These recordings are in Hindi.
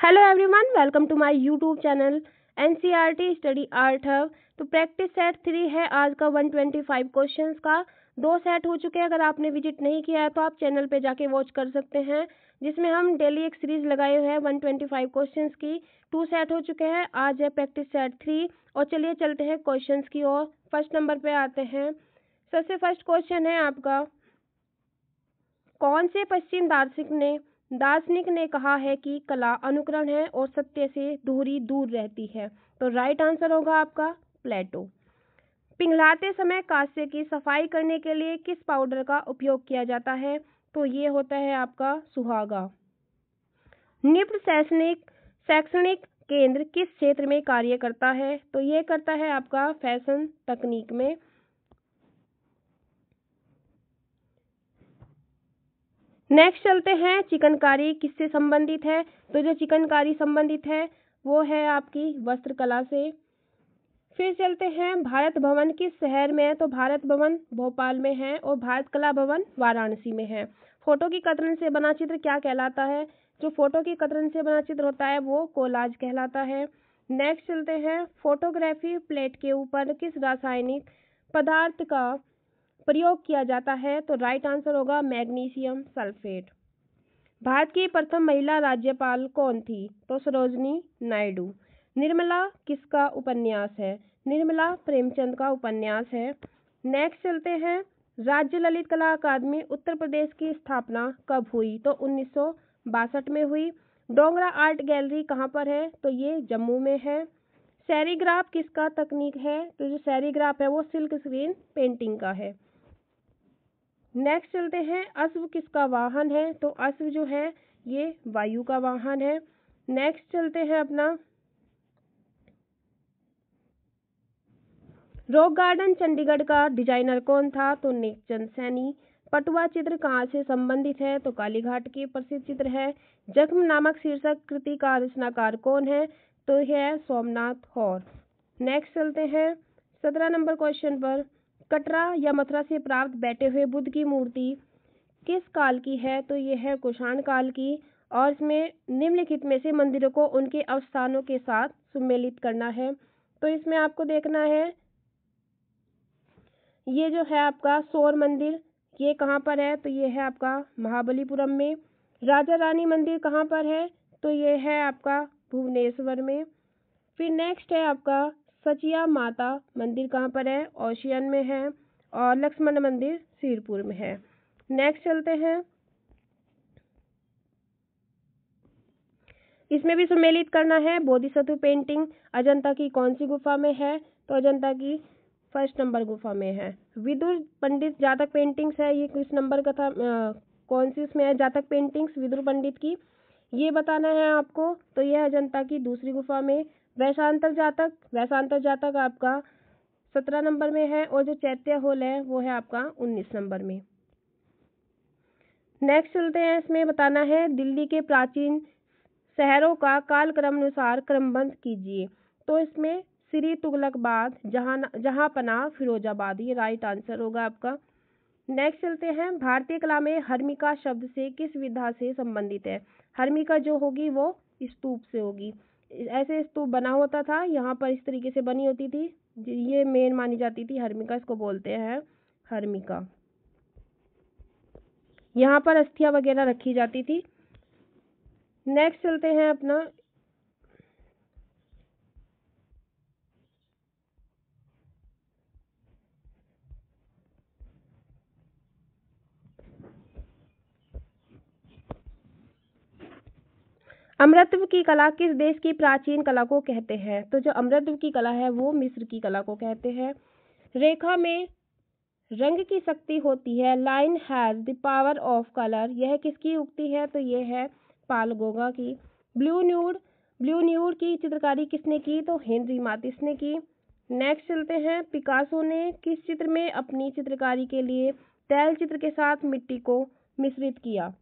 Hello everyone, welcome to my YouTube channel NCERT study art hub. तो प्रैक्टिस सेट 3 है आज का 125 क्वेश्चंस का। 2 सेट हो चुके हैं। अगर आपने विजिट नहीं किया है तो आप चैनल पे जाके वॉच कर सकते हैं, जिसमें हम डेली एक सीरीज लगाए हुए हैं 125 क्वेश्चंस की। 2 सेट हो चुके हैं, आज है प्रैक्टिस सेट 3। और चलिए चलते हैं क्वेश्चंस की ओर। फर्स्ट नंबर पे आते हैं। सबसे फर्स्ट क्वेश्चन है आपका, कौन से पश्चिम दार्शनिक ने कहा है कि कला अनुकरण है और सत्य से दूरी दूर रहती है? तो राइट आंसर होगा आपका प्लेटो। पिघलाते समय कांस्य की सफाई करने के लिए किस पाउडर का उपयोग किया जाता है? तो ये होता है आपका सुहागा। निम्न शैक्षणिक केंद्र किस क्षेत्र में कार्य करता है? तो ये करता है आपका फैशन तकनीक में। नेक्स्ट चलते हैं, चिकनकारी किससे संबंधित है? तो जो चिकनकारी संबंधित है वो है आपकी वस्त्रकला से। फिर चलते हैं, भारत भवन किस शहर में है? तो भारत भवन भोपाल में है और भारत कला भवन वाराणसी में है। फोटो की कतरन से बना चित्र क्या कहलाता है? जो फोटो की कतरन से बना चित्र होता है वो कोलाज कहलाता है। नेक्स्ट चलते हैं, फोटोग्राफी प्लेट के ऊपर किस रासायनिक पदार्थ का प्रयोग किया जाता है? तो राइट आंसर होगा मैग्नीशियम सल्फेट। भारत की प्रथम महिला राज्यपाल कौन थी? तो सरोजनी नायडू। निर्मला किसका उपन्यास है? निर्मला प्रेमचंद का उपन्यास है। नेक्स्ट चलते हैं, राज्य ललित कला अकादमी उत्तर प्रदेश की स्थापना कब हुई? तो 1962 में हुई। डोंगरा आर्ट गैलरी कहाँ पर है? तो ये जम्मू में है। सेरीग्राफ किसका तकनीक है? तो जो सेरीग्राफ है वो सिल्क स्क्रीन पेंटिंग का है। नेक्स्ट चलते हैं, अश्व किसका वाहन है? तो अश्व जो है ये वायु का वाहन है। नेक्स्ट चलते हैं अपना, रॉक गार्डन चंडीगढ़ का डिजाइनर कौन था? तो नेकचंद सैनी। पटुआ चित्र कहाँ से संबंधित है? तो कालीघाट के प्रसिद्ध चित्र है। जख्म नामक शीर्षक कृति का रचनाकार कौन है? तो है सोमनाथ हौर। नेक्स्ट चलते हैं 17 नंबर क्वेश्चन पर, कटरा या मथुरा से प्राप्त बैठे हुए बुद्ध की मूर्ति किस काल की है? तो ये है कुषाण काल की। और इसमें निम्नलिखित में से मंदिरों को उनके अवस्थानों के साथ सुमेलित करना है। तो इसमें आपको देखना है, ये जो है आपका सौर मंदिर, ये कहाँ पर है? तो ये है आपका महाबलीपुरम में। राजा रानी मंदिर कहाँ पर है? तो ये है आपका भुवनेश्वर में। फिर नेक्स्ट है आपका सचिया माता मंदिर कहाँ पर है? ओशियन में है। और लक्ष्मण मंदिर सिरपुर में है। नेक्स्ट चलते हैं, इसमें भी सुमेलित करना है, बोधिसत्व पेंटिंग अजंता की कौन सी गुफा में है? तो अजंता की 1 नंबर गुफा में है। विदुर पंडित जातक पेंटिंग्स है, ये किस नंबर का था? कौन सी उसमें है जातक पेंटिंग्स विदुर पंडित की, ये बताना है आपको। तो यह अजंता की 2री गुफा में। वैशांतर जातक आपका 17 नंबर में है। और जो चैत्य होल है वो है आपका 19 नंबर में। नेक्स्ट चलते हैं, इसमें बताना है, दिल्ली के प्राचीन शहरों का कालक्रम अनुसार क्रमबद्ध कीजिए। तो इसमें श्री तुगलकाबाद, जहांपनाह, फिरोजाबाद, ये राइट आंसर होगा आपका। नेक्स्ट चलते हैं, भारतीय कला में हर्मिका शब्द से किस विधा से संबंधित है? हर्मिका जो होगी वो स्तूप से होगी। ऐसे स्तूप बना होता था, यहाँ पर इस तरीके से बनी होती थी, ये मेन मानी जाती थी हर्मिका, इसको बोलते हैं हर्मिका। यहाँ पर अस्थियां वगैरह रखी जाती थी। नेक्स्ट चलते हैं अपना, अमृतत्व की कला किस देश की प्राचीन कला को कहते हैं? तो जो अमृतत्व की कला है वो मिस्र की कला को कहते हैं। रेखा में रंग की शक्ति होती है, line has the power of colour, यह किसकी उक्ति है? तो ये है पाल गोगा की। ब्लू न्यूड की चित्रकारी किसने की? तो हेनरी मातिस ने की। नेक्स्ट चलते हैं, पिकासो ने किस चित्र में अपनी चित्रकारी के लिए तैल चित्र के साथ मिट्टी को मिश्रित किया?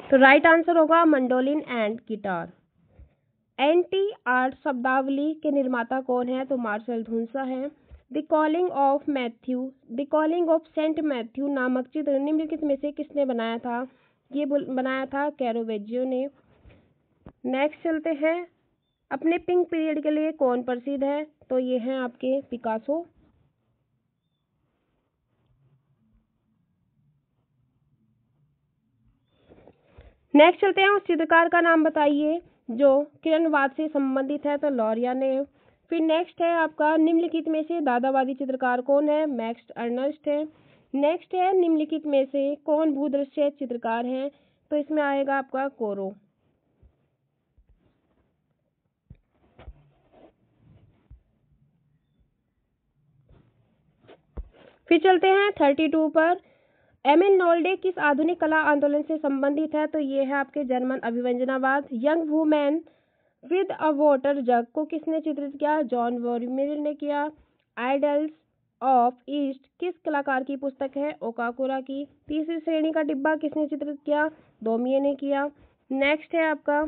तो राइट आंसर होगा mandolin and guitar. Anti art शब्दावली के निर्माता कौन है? तो मार्शल धूंसा है। The calling of Saint Matthew नामक चित्र निम्नलिखित में से किसने बनाया था? ये बनाया था कैरोवेजियो ने। नेक्स्ट चलते हैं, अपने पिंक पीरियड के लिए कौन प्रसिद्ध है? तो ये हैं आपके पिकासो। नेक्स्ट चलते हैं, उस चित्रकार का नाम बताइए जो किरणवाद से संबंधित है। तो लॉरिया ने। फिर नेक्स्ट है आपका, निम्नलिखित में से दादावादी चित्रकार कौन है? मैक्स अर्नस्ट है। नेक्स्ट है, निम्नलिखित में से कौन भूदृश्य चित्रकार है? तो इसमें आएगा आपका कोरो। फिर चलते हैं 32 पर, एमिल नोल्डे किस आधुनिक कला आंदोलन से संबंधित है? तो ये है आपके जर्मन अभिव्यंजनावाद। Young women with a water jug को किसने चित्रित किया? जॉन वॉरमिल ने किया। आइडल्स ऑफ ईस्ट किस कलाकार की पुस्तक है? ओकाकुरा की। तीसरी श्रेणी का डिब्बा किसने चित्रित किया? दोमिये ने किया। नेक्स्ट है आपका,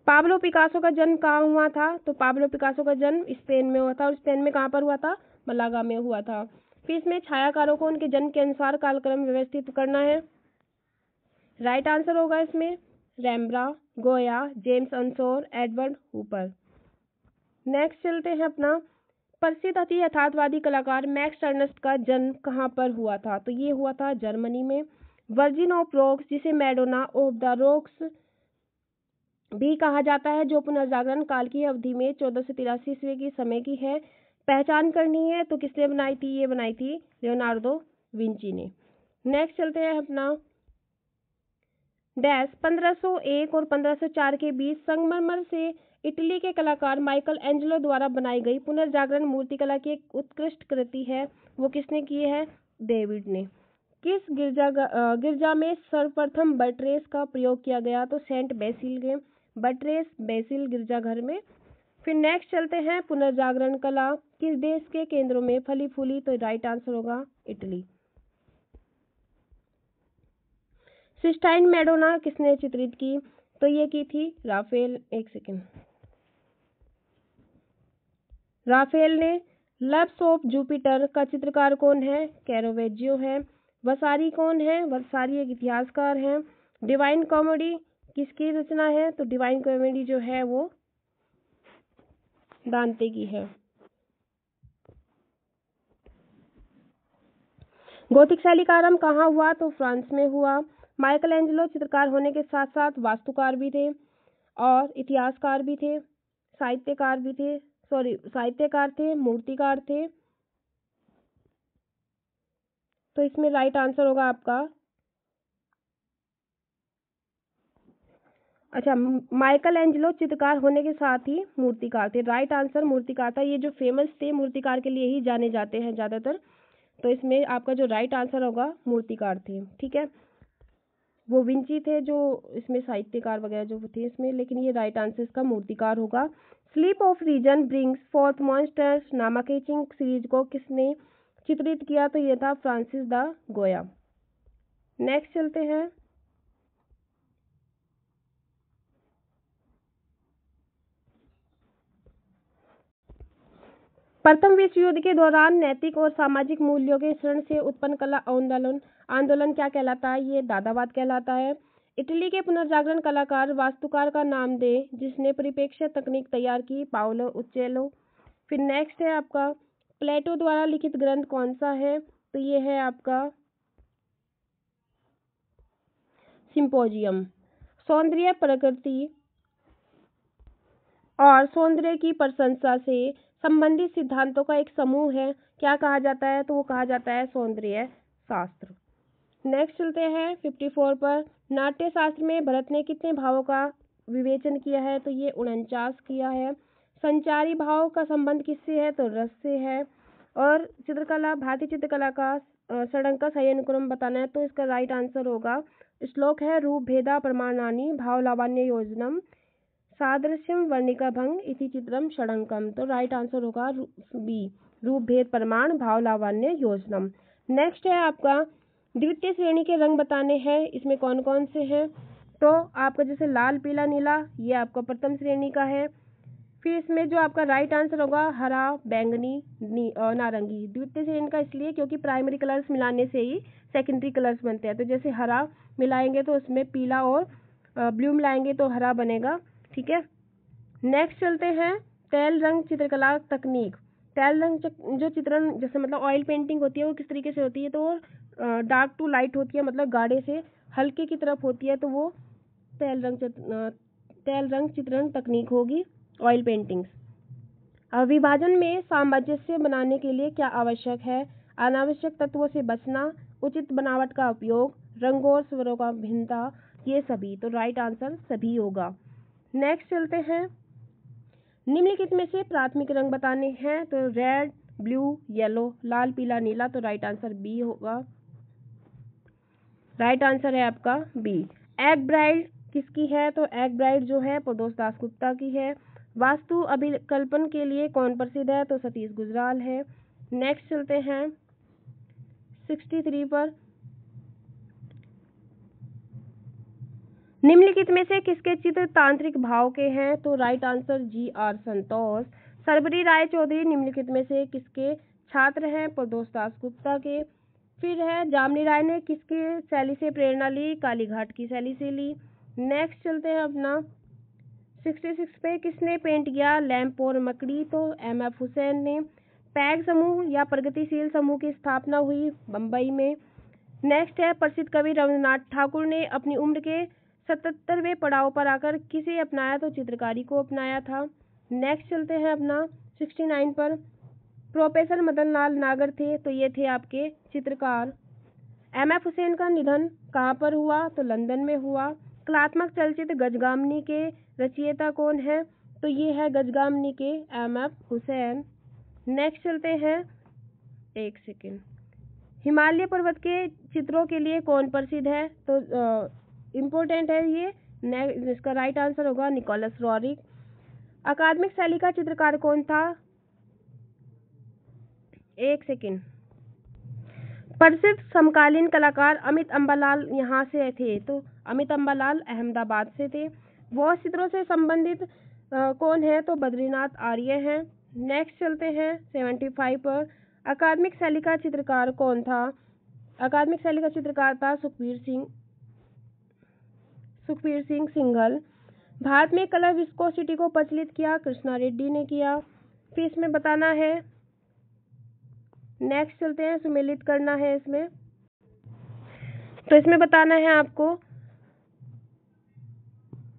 पाब्लो पिकासो का जन्म कहाँ हुआ था? तो पाब्लो पिकासो का जन्म स्पेन में हुआ था। और स्पेन में कहाँ पर हुआ था? मलागा में हुआ था। फिर इसमें छायाकारों को उनके जन्म के अनुसार कालक्रम व्यवस्थित करना है। राइट आंसर होगा इसमें रेम्ब्रा, गोया, जेम्स अंसोर, एडवर्ड हूपर। नेक्स्ट चलते हैं अपना, प्रसिद्ध अति यथार्थवादी कलाकार मैक्स अर्नस्ट का जन्म कहाँ पर हुआ था? तो ये हुआ था जर्मनी में। वर्जिन ऑफ रॉक्स जिसे मैडोना ऑफ द रॉक्स भी कहा जाता है, जो पुनर्जागरण काल की अवधि में 1483 ईस्वी की समय की है, पहचान करनी है। तो किसने बनाई थी? ये बनाई थी लियोनार्डो विंची ने। नेक्स्ट चलते हैं अपना, डैश 1501 और 1504 के बीच संगमरमर से इटली के कलाकार माइकल एंजेलो द्वारा बनाई गई पुनर्जागरण मूर्तिकला की एक उत्कृष्ट कृति है, वो किसने की है? डेविड ने। किस गिरजा में सर्वप्रथम बट्रेस का प्रयोग किया गया? तो सेंट बेसिल के बट्रेस बेसिल गिरजाघर में। फिर नेक्स्ट चलते हैं, पुनर्जागरण कला किस देश के केंद्रों में फली फूली? तो राइट आंसर होगा इटली। सिस्टाइन मैडोना किसने चित्रित की? तो ये की थी राफेल। एक सेकेंड, राफेल ने। लव्स ऑफ जुपिटर का चित्रकार कौन है? कैरोवेजियो है। वसारी कौन है? वसारी एक इतिहासकार हैं। डिवाइन कॉमेडी किसकी रचना है? तो डिवाइन कॉमेडी जो है वो दांते की है। गोथिक शैली का आरंभ कहाँ हुआ? तो फ्रांस में हुआ। माइकल एंजेलो चित्रकार होने के साथ साथ वास्तुकार भी थे और इतिहासकार भी थे, साहित्यकार भी थे, साहित्यकार थे, मूर्तिकार थे। तो इसमें राइट आंसर होगा आपका, अच्छा, माइकल एंजेलो चित्रकार होने के साथ ही मूर्तिकार थे। राइट आंसर मूर्तिकार था। ये जो फेमस थे मूर्तिकार के लिए ही जाने जाते हैं ज़्यादातर। तो इसमें आपका जो राइट आंसर होगा मूर्तिकार थे। ठीक है, वो विंची थे जो इसमें साहित्यकार वगैरह जो थे इसमें, लेकिन ये राइट आंसर इसका मूर्तिकार होगा। Sleep of reason brings forth monsters नामक एचिंग सीरीज को किसने चित्रित किया? तो ये था फ्रांसिस द गोया। नेक्स्ट चलते हैं, प्रथम विश्व युद्ध के दौरान नैतिक और सामाजिक मूल्यों के क्षरण से उत्पन्न कला आंदोलन क्या कहलाता है? ये दादावाद कहलाता है। इटली के पुनर्जागरण कलाकार वास्तुकार का नाम दे जिसने परिप्रेक्ष्य तकनीक तैयार की? पाओलो उच्चेलो। फिर नेक्स्ट है आपका, प्लेटो द्वारा लिखित ग्रंथ कौन सा है? तो ये है आपका सिंपोजियम। सौंदर्य प्रकृति और सौंदर्य की प्रशंसा से संबंधित सिद्धांतों का एक समूह है, क्या कहा जाता है? तो वो कहा जाता है सौंदर्य शास्त्र। नेक्स्ट चलते हैं 54 पर, नाट्य शास्त्र में भरत ने कितने भावों का विवेचन किया है? तो ये 49 किया है। संचारी भाव का संबंध किससे है? तो रस से है। और चित्रकला, भारतीय चित्रकला का षडंग का सही अनुक्रम बताना है, तो इसका राइट आंसर होगा, श्लोक है रूप भेदा प्रमाणानि भाव लावण्य योजनम सादृश्यम वर्णिका भंग इति चित्रम षडंकम। तो राइट आंसर होगा बी, रूप भेद प्रमाण भाव लावण्य योजनम। नेक्स्ट है आपका, द्वितीय श्रेणी के रंग बताने हैं, इसमें कौन कौन से हैं? तो आपका जैसे लाल पीला नीला, ये आपका प्रथम श्रेणी का है। फिर इसमें जो आपका राइट आंसर होगा हरा बैंगनी नारंगी, द्वितीय श्रेणी का इसलिए क्योंकि प्राइमरी कलर्स मिलाने से ही सेकेंडरी कलर्स बनते हैं। तो जैसे हरा मिलाएंगे तो उसमें पीला और ब्लू मिलाएंगे तो हरा बनेगा, ठीक है। नेक्स्ट चलते हैं तेल रंग चित्रकला तकनीक। तेल रंग जो चित्रण जैसे मतलब ऑयल पेंटिंग होती है वो किस तरीके से होती है, तो डार्क टू लाइट होती है, मतलब गाढ़े से हल्के की तरफ होती है, तो वो तेल रंग चित्रण तकनीक होगी ऑयल पेंटिंग्स। विभाजन में सामंजस्य बनाने के लिए क्या आवश्यक है? अनावश्यक तत्वों से बचना, उचित बनावट का उपयोग, रंगों और स्वरों का भिन्नता, ये सभी। तो राइट आंसर सभी होगा। नेक्स्ट चलते हैं, निम्नलिखित में से प्राथमिक रंग बताने हैं। तो रेड, ब्लू, येलो, लाल, पीला, नीला। तो राइट आंसर बी होगा। राइट आंसर है आपका बी। एग ब्राइड किसकी है? तो एग ब्राइड जो है प्रदोष दास गुप्ता की है। वास्तु अभिकल्पन के लिए कौन प्रसिद्ध है? तो सतीश गुजराल है। नेक्स्ट चलते हैं 63 पर, निम्नलिखित में से किसके चित्र तांत्रिक भाव के हैं? तो राइट आंसर जी आर संतोष। सरबरी राय चौधरी निम्नलिखित में से किसके छात्र हैं? प्रदोष दास गुप्ता के। फिर है जामनी राय ने किसकी शैली से प्रेरणा ली? कालीघाट की शैली से ली। नेक्स्ट चलते हैं अपना 66 पे, किसने पेंट किया लैंप और मकड़ी? तो एम.एफ. हुसैन ने। पैग समूह या प्रगतिशील समूह की स्थापना हुई बम्बई में। नेक्स्ट है प्रसिद्ध कवि रविन्द्रनाथ ठाकुर ने अपनी उम्र के 77वें पड़ाव पर आकर किसे अपनाया? तो चित्रकारी को अपनाया था। नेक्स्ट चलते हैं अपना 69 पर, प्रोफेसर मदन लाल नागर थे, तो ये थे आपके चित्रकार। एम.एफ. हुसैन का निधन कहाँ पर हुआ? तो लंदन में हुआ। कलात्मक चलचित्र गजगामिनी के रचयिता कौन है? तो ये है गजगामिनी के एम.एफ. हुसैन। नेक्स्ट चलते हैं, एक सेकेंड, हिमालय पर्वत के चित्रों के लिए कौन प्रसिद्ध है? तो इम्पोर्टेंट है ये। इसका राइट आंसर होगा निकोलस रॉरिक। अकादमिक शैली का चित्रकार कौन था? एक सेकेंड, प्रसिद्ध समकालीन कलाकार अमित अम्बालाल यहाँ से थे, तो अमित अम्बालाल अहमदाबाद से थे। वह चित्रों से संबंधित कौन है? तो बद्रीनाथ आर्य हैं। नेक्स्ट चलते हैं 75 पर, अकादमिक शैली का चित्रकार कौन था? अकादमिक शैली का चित्रकार था सुखबीर सिंह सिंघल। भारत में कलर विस्कोसिटी को प्रचलित किया कृष्णा रेड्डी ने किया। फिर इसमें बताना है, नेक्स्ट चलते हैं, सुमेलित करना है इसमें। तो इसमें बताना है आपको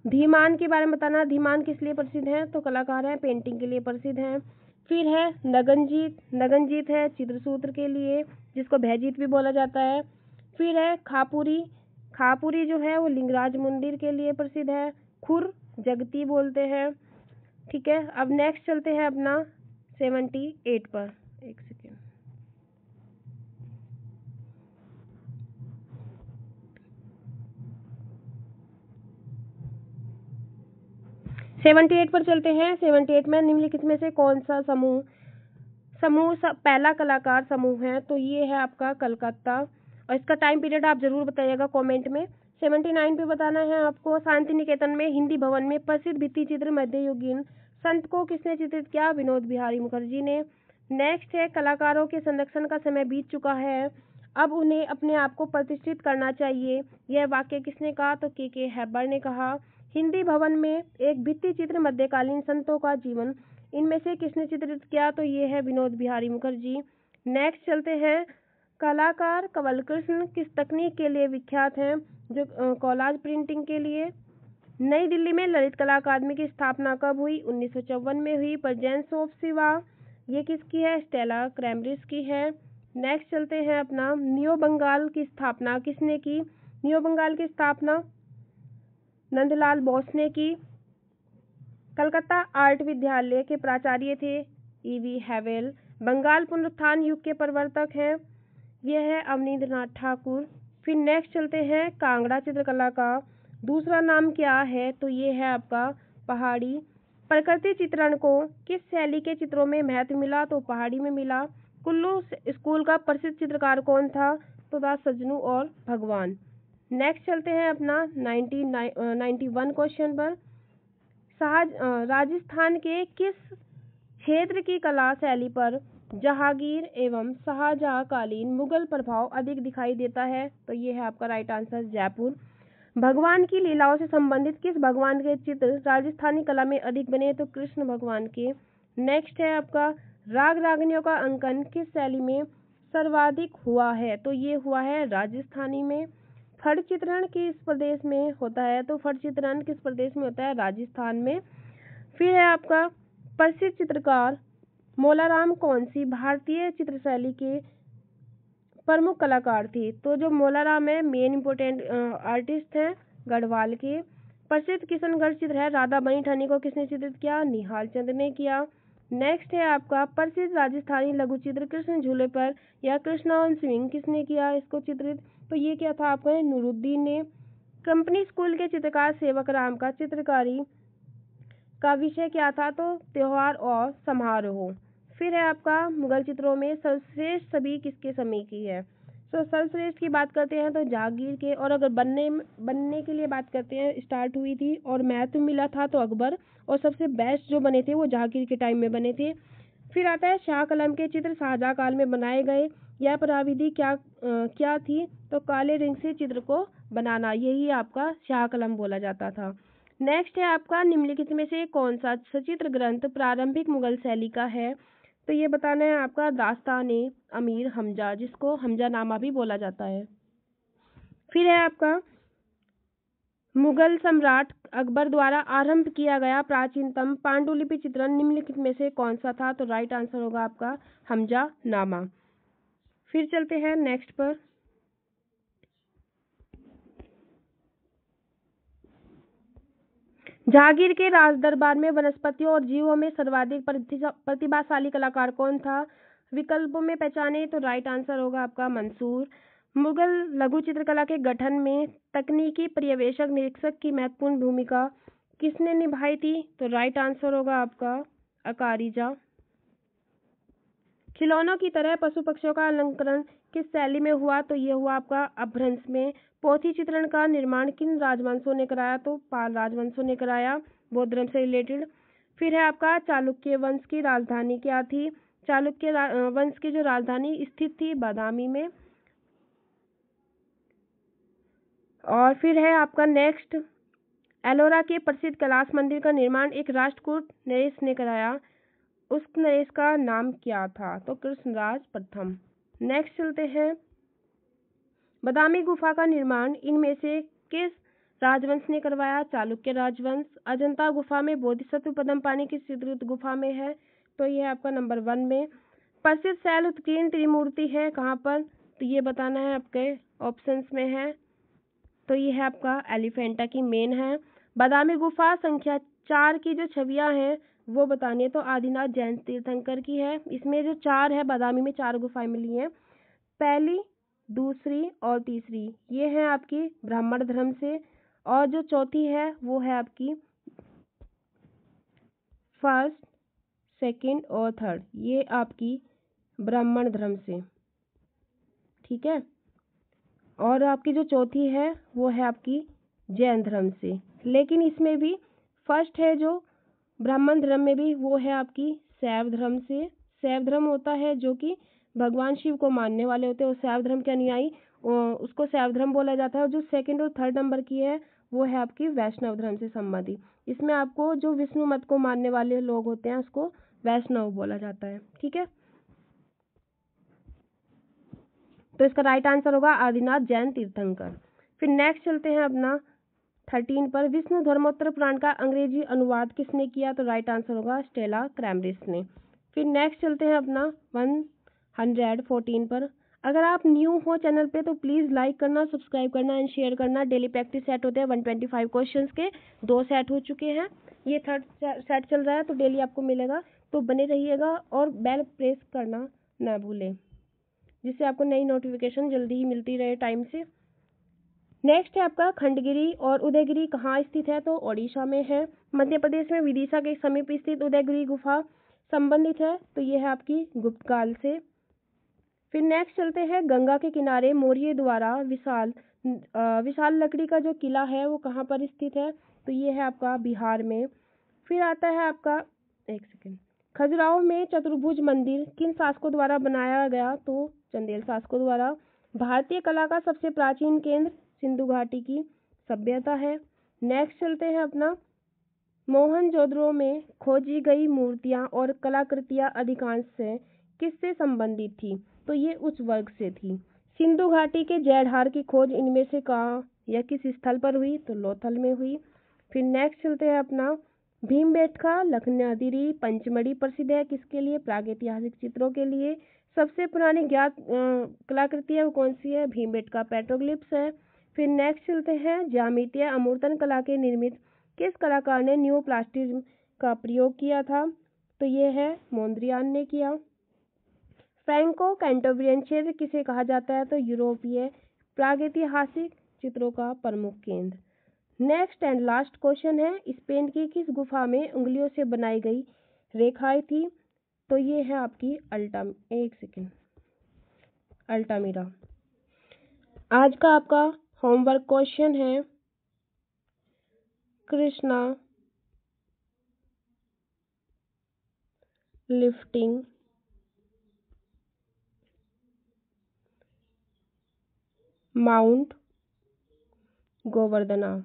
धीमान के बारे में बताना। धीमान किस लिए प्रसिद्ध है? तो कलाकार है, पेंटिंग के लिए प्रसिद्ध है। फिर है नगनजीत है चित्रसूत्र के लिए, जिसको भयजीत भी बोला जाता है। फिर है खापुरी जो है वो लिंगराज मंदिर के लिए प्रसिद्ध है। खुर जगती बोलते हैं, ठीक है। अब नेक्स्ट चलते हैं अपना 78 पर, एक सेकेंड, 78 पर चलते हैं। 78 में निम्नलिखित में से कौन सा समूह पहला कलाकार समूह है? तो ये है आपका कलकत्ता। और इसका टाइम पीरियड आप जरूर बताइएगा कमेंट में। 79 पे बताना है आपको, शांति निकेतन में हिंदी भवन में प्रसिद्ध भित्ति चित्र मध्ययुगीन संत को किसने चित्रित किया? विनोद बिहारी मुखर्जी ने। नेक्स्ट है कलाकारों के संरक्षण का समय बीत चुका है, अब उन्हें अपने आप को प्रतिष्ठित करना चाहिए, यह वाक्य किसने कहा? तो के हैबर ने कहा। हिंदी भवन में एक भित्ति चित्र मध्यकालीन संतों का जीवन, इनमें से किसने चित्रित किया? तो ये है विनोद बिहारी मुखर्जी। नेक्स्ट चलते हैं, कलाकार कंवल कृष्ण किस तकनीक के लिए विख्यात हैं? जो कोलाज प्रिंटिंग के लिए। नई दिल्ली में ललित कला अकादमी की स्थापना कब हुई? 1954 में हुई। प्रेजेंस ऑफ शिवा ये किसकी है? स्टेला क्रैमरिस की है। नेक्स्ट चलते हैं अपना, नियो बंगाल की स्थापना किसने की? नियो बंगाल की स्थापना नंदलाल बोस ने की। कलकत्ता आर्ट विद्यालय के प्राचार्य थे E.V. हैवेल। बंगाल पुनरुत्थान युग के प्रवर्तक हैं, यह है अवनींद्रनाथ ठाकुर। फिर नेक्स्ट चलते हैं, कांगड़ा चित्रकला का दूसरा नाम क्या है? तो ये है आपका पहाड़ी। प्रकृति चित्रण को किस शैली के चित्रों में महत्व मिला? तो पहाड़ी में मिला। कुल्लू स्कूल का प्रसिद्ध चित्रकार कौन था? तो था सज्जनू और भगवान। नेक्स्ट चलते हैं अपना 91 क्वेश्चन पर, राजस्थान के किस क्षेत्र की कला शैली पर जहांगीर एवं शाहजहां कालीन मुगल प्रभाव अधिक दिखाई देता है, तो ये है आपका राइट आंसर जयपुर। भगवान की लीलाओं से संबंधित किस भगवान के चित्र राजस्थानी कला में अधिक बने, तो कृष्ण भगवान के। नेक्स्ट है आपका राग रागनियों का अंकन किस शैली में सर्वाधिक हुआ है, तो ये हुआ है राजस्थानी में। फट चित्रण किस प्रदेश में होता है, तो फट चित्रण किस प्रदेश में होता है, राजस्थान में। फिर है आपका प्रसिद्ध चित्रकार मोलाराम कौन सी भारतीय चित्रशैली के प्रमुख कलाकार थे, तो जो मोलाराम है मेन इंपोर्टेंट आर्टिस्ट हैं गढ़वाल के। प्रसिद्ध किशनगढ़ चित्र है राधा बनी ठनी को किसने चित्रित किया, निहाल चंद ने किया। नेक्स्ट है आपका प्रसिद्ध राजस्थानी लघु चित्र कृष्ण झूले पर या कृष्णा ऑन स्विंग किसने किया इसको चित्रित, तो ये क्या था आपका नूरुद्दीन ने। कंपनी स्कूल के चित्रकार सेवक राम का चित्रकारी का विषय क्या था, तो त्योहार और समारोह। फिर है आपका मुगल चित्रों में सर्वश्रेष्ठ छवि किसके समय की है, तो सर्वश्रेष्ठ की बात करते हैं तो जहांगीर के, और अगर बनने के लिए बात करते हैं स्टार्ट हुई थी और महत्व मिला था तो अकबर, और सबसे बेस्ट जो बने थे वो जहांगीर के टाइम में बने थे। फिर आता है शाह कलम के चित्र शाहजहां काल में बनाए गए, यह प्रविधि क्या थी, तो काले रंग से चित्र को बनाना, यही आपका शाह कलम बोला जाता था। नेक्स्ट है आपका निम्नलिखित में से कौन सा सचित्र ग्रंथ प्रारंभिक मुगल शैली का है, तो ये बताना है आपका दास्ताने अमीर हमजा, जिसको हमजा नामा भी बोला जाता है। फिर है आपका मुगल सम्राट अकबर द्वारा आरंभ किया गया प्राचीनतम पांडुलिपि चित्रण निम्नलिखित में से कौन सा था, तो राइट आंसर होगा आपका हमजा नामा। फिर चलते हैं नेक्स्ट पर। जहांगीर के राज दरबार में वनस्पतियों और जीवों में सर्वाधिक प्रतिभाशाली कलाकार कौन था, विकल्पों में पहचाने, तो राइट आंसर होगा आपका मंसूर। मुगल लघु चित्रकला के गठन में तकनीकी पर्यवेक्षक निरीक्षक की महत्वपूर्ण भूमिका किसने निभाई थी, तो राइट आंसर होगा आपका अकारिजा। खिलौनों की तरह पशु पक्षियों का अलंकरण किस शैली में हुआ, तो ये हुआ आपका अपभ्रंश में। पोथी चित्रण का निर्माण किन राजवंशों ने कराया, तो पाल राजवंशों ने कराया, बौद्ध धर्म से रिलेटेड। फिर है आपका चालुक्य वंश की राजधानी क्या थी, चालुक्य वंश की जो राजधानी स्थित थी बादामी में। और फिर है आपका नेक्स्ट एलोरा के प्रसिद्ध कैलाश मंदिर का निर्माण एक राष्ट्रकूट नरेश ने कराया, उस नरेश का नाम क्या था, तो कृष्णराज प्रथम। नेक्स्ट चलते हैं बादामी गुफा का निर्माण इनमें से किस राजवंश ने करवाया, चालुक्य राजवंश। अजंता गुफा में बोधिसत्व पद्म पानी किस चित्रित गुफा में है, तो यह आपका नंबर 1 में। प्रसिद्ध शैल उत्कीर्ण त्रिमूर्ति है कहाँ पर, तो ये बताना है आपके ऑप्शंस में है, तो ये है आपका एलिफेंटा की मेन है। बादामी गुफा संख्या 4 की जो छवियां हैं वो बतानी है, तो आदिनाथ जैन तीर्थंकर की है। इसमें जो 4 है बादामी में 4 गुफाएं मिली हैं, पहली दूसरी और तीसरी ये है आपकी ब्राह्मण धर्म से, और जो चौथी है वो है आपकी फर्स्ट सेकंड और थर्ड, ये आपकी ब्राह्मण धर्म से, ठीक है। और आपकी जो चौथी है वो है आपकी जैन धर्म से, लेकिन इसमें भी फर्स्ट है जो ब्राह्मण धर्म में भी वो है आपकी शैव धर्म से। शैव धर्म होता है जो कि भगवान शिव को मानने वाले होते हैं, और शैव धर्म के अनुयायी उसको शैव धर्म बोला जाता है। और जो सेकंड और थर्ड नंबर की है वो है आपकी वैष्णव धर्म से संबंधित। इसमें आपको जो विष्णु मत को मानने वाले लोग होते हैं उसको वैष्णव बोला जाता है, ठीक है। तो इसका राइट आंसर होगा आदिनाथ जैन तीर्थंकर। फिर नेक्स्ट चलते हैं अपना 13 पर, विष्णु धर्मोत्तर पुराण का अंग्रेजी अनुवाद किसने किया, तो राइट आंसर होगा स्टेला क्रैमरिस ने। फिर नेक्स्ट चलते हैं अपना 114 पर। अगर आप न्यू हो चैनल पे तो प्लीज़ लाइक करना, सब्सक्राइब करना एंड शेयर करना। डेली प्रैक्टिस सेट होते हैं 125 क्वेश्चंस के, 2 सेट हो चुके हैं, ये 3rd सेट चल रहा है, तो डेली आपको मिलेगा, तो बने रहिएगा और बेल प्रेस करना ना भूलें, जिससे आपको नई नोटिफिकेशन जल्दी ही मिलती रहे टाइम से। नेक्स्ट है आपका खंडगिरी और उदयगिरी कहाँ स्थित है, तो ओडिशा में है। मध्य प्रदेश में विदिशा के समीप स्थित उदयगिरी गुफा संबंधित है, तो यह है आपकी गुप्त काल से। फिर नेक्स्ट चलते हैं गंगा के किनारे मौर्य द्वारा विशाल लकड़ी का जो किला है वो कहाँ पर स्थित है, तो ये है आपका बिहार में। फिर आता है आपका एक सेकेंड, खजुराहो में चतुर्भुज मंदिर किन शासकों द्वारा बनाया गया? तो चंदेल शासकों द्वारा। भारतीय कला का सबसे प्राचीन केंद्र सिंधु घाटी की सभ्यता है। नेक्स्ट चलते हैं अपना, मोहनजोदड़ो में खोजी गई मूर्तियां और कलाकृतियां अधिकांश से किससे संबंधित थी? तो ये उच्च वर्ग से थी। सिंधु घाटी के जैढ़ार की खोज इनमें से कहाँ या किस स्थल पर हुई? तो लोथल में हुई। फिर नेक्स्ट चलते हैं अपना, भीमबेटका लखनदेरी पंचमढ़ी प्रसिद्ध है किसके लिए? प्रागैतिहासिक चित्रों के लिए। सबसे पुरानी ज्ञात कलाकृतियाँ कौन सी है? भीमबेटका पेट्रोग्लिप्स है। फिर नेक्स्ट चलते हैं, ज्यामितीय अमूर्तन कला के निर्मित किस कलाकार ने न्यू प्लास्टिज्म का प्रयोग किया था? तो ये है मोन्द्रियान ने किया। फ्रैंको कैंटेब्रियन क्षेत्र किसे कहा जाता है? तो यूरोपीय प्रागैतिहासिक चित्रों का प्रमुख केंद्र। नेक्स्ट एंड लास्ट क्वेश्चन है, स्पेन की किस गुफा में उंगलियों से बनाई गई रेखाएं थी? तो ये है आपकी अल्टामिरा। आज का आपका होमवर्क क्वेश्चन है, कृष्णा लिफ्टिंग माउंट गोवर्धना।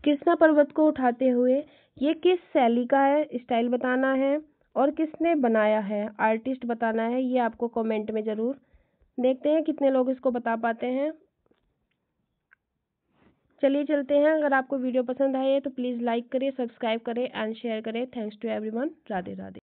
कृष्णा पर्वत को उठाते हुए ये किस शैली का है? स्टाइल बताना है और किसने बनाया है? आर्टिस्ट बताना है। ये आपको कमेंट में ज़रूर। देखते हैं कितने लोग इसको बता पाते हैं। चलिए चलते हैं। अगर आपको वीडियो पसंद आए तो प्लीज़ लाइक करें, सब्सक्राइब करें एंड शेयर करें। Thanks to everyone. Radhe Radhe.